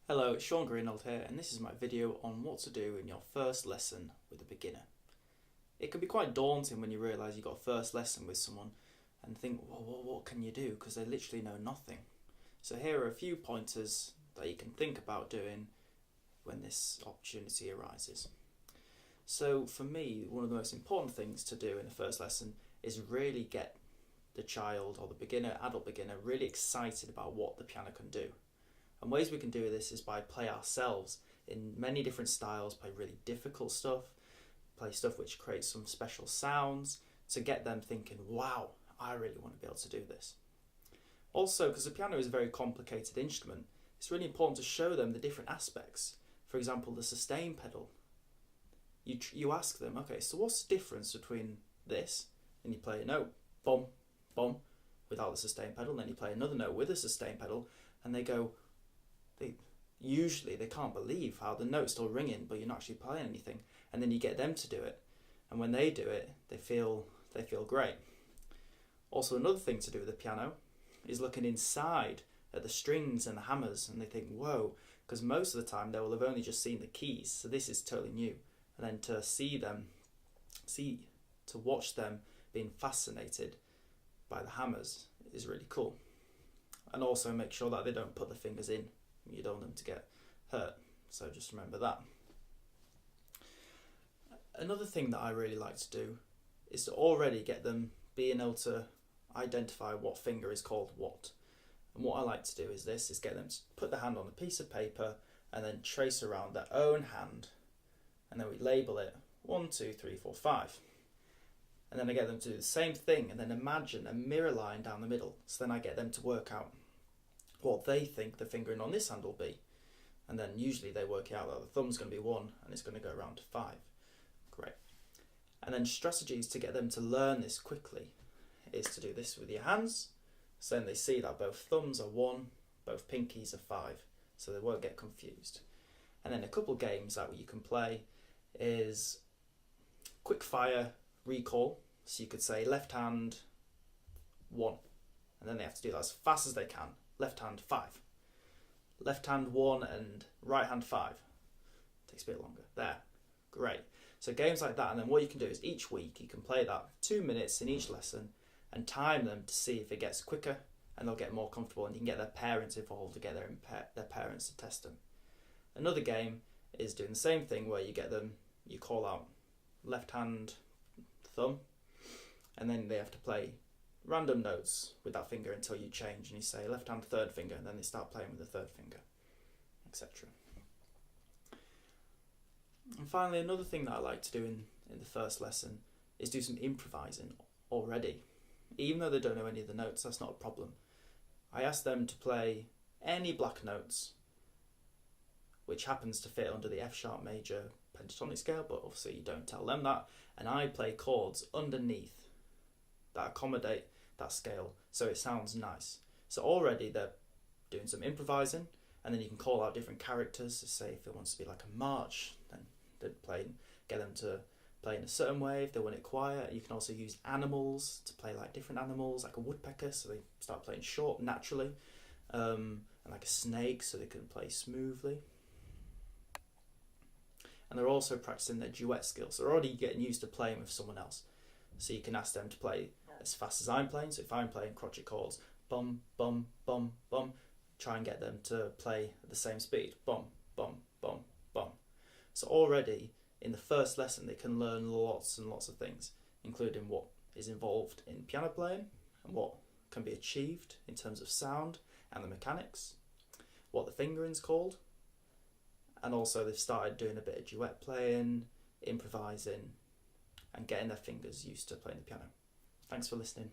Hello, it's Sean Greenold here, and this is my video on what to do in your first lesson with a beginner. It can be quite daunting when you realise you've got a first lesson with someone and think, well, what can you do? Because they literally know nothing. So here are a few pointers that you can think about doing when this opportunity arises. So for me, one of the most important things to do in the first lesson is really get the child or the beginner, adult beginner, really excited about what the piano can do. And ways we can do this is by play ourselves in many different styles, play really difficult stuff, play stuff which creates some special sounds to get them thinking, wow, I really want to be able to do this. Also, because the piano is a very complicated instrument, it's really important to show them the different aspects. For example, the sustain pedal. You ask them, okay, so what's the difference between this, and you play a note, bom, bom, without the sustain pedal, and then you play another note with a sustain pedal, and they go, usually they can't believe how the note's still ringing but you're not actually playing anything, and then you get them to do it, and when they do it they feel great. Also, another thing to do with the piano is looking inside at the strings and the hammers, and they think, whoa, because most of the time they will have only just seen the keys, so this is totally new, and then to watch them being fascinated by the hammers is really cool. And also make sure that they don't put the fingers in. You don't want them to get hurt, so just remember that. Another thing that I really like to do is to already get them being able to identify what finger is called what. And what I like to do is get them to put their hand on a piece of paper and then trace around their own hand, and then we label it 1, 2, 3, 4, 5. And then I get them to do the same thing and then imagine a mirror line down the middle. So then I get them to work out what they think the fingering on this hand will be. And then usually they work out that the thumb's going to be 1 and it's going to go around to 5. Great. And then strategies to get them to learn this quickly is to do this with your hands. So then they see that both thumbs are 1, both pinkies are 5, so they won't get confused. And then a couple games that you can play is quick fire recall. So you could say left hand 1, and then they have to do that as fast as they can. Left hand 5, left hand 1 and right hand 5. Takes a bit longer. There, great. So games like that, and then what you can do is each week you can play that 2 minutes in each lesson and time them to see if it gets quicker, and they'll get more comfortable, and you can get their parents involved to get their parents to test them. Another game is doing the same thing where you call out left hand thumb, and then they have to play random notes with that finger until you change, and you say left hand third finger, and then they start playing with the third finger, etc. And finally, another thing that I like to do in the first lesson is do some improvising already. Even though they don't know any of the notes, that's not a problem. I ask them to play any black notes which happens to fit under the F sharp major pentatonic scale, but obviously you don't tell them that, and I play chords underneath that accommodate that scale so it sounds nice. So already they're doing some improvising, and then you can call out different characters. So say if it wants to be like a march, then they'd get them to play in a certain way. If they want it quiet, you can also use animals to play like different animals, like a woodpecker, so they start playing short naturally, and like a snake, so they can play smoothly. And they're also practicing their duet skills. So they're already getting used to playing with someone else. So you can ask them to play as fast as I'm playing. So if I'm playing crotchet chords, bum, bum, bum, bum, try and get them to play at the same speed. Bum, bum, bum, bum. So already in the first lesson they can learn lots and lots of things, including what is involved in piano playing and what can be achieved in terms of sound and the mechanics, what the fingering's called, and also they've started doing a bit of duet playing, improvising, and getting their fingers used to playing the piano. Thanks for listening.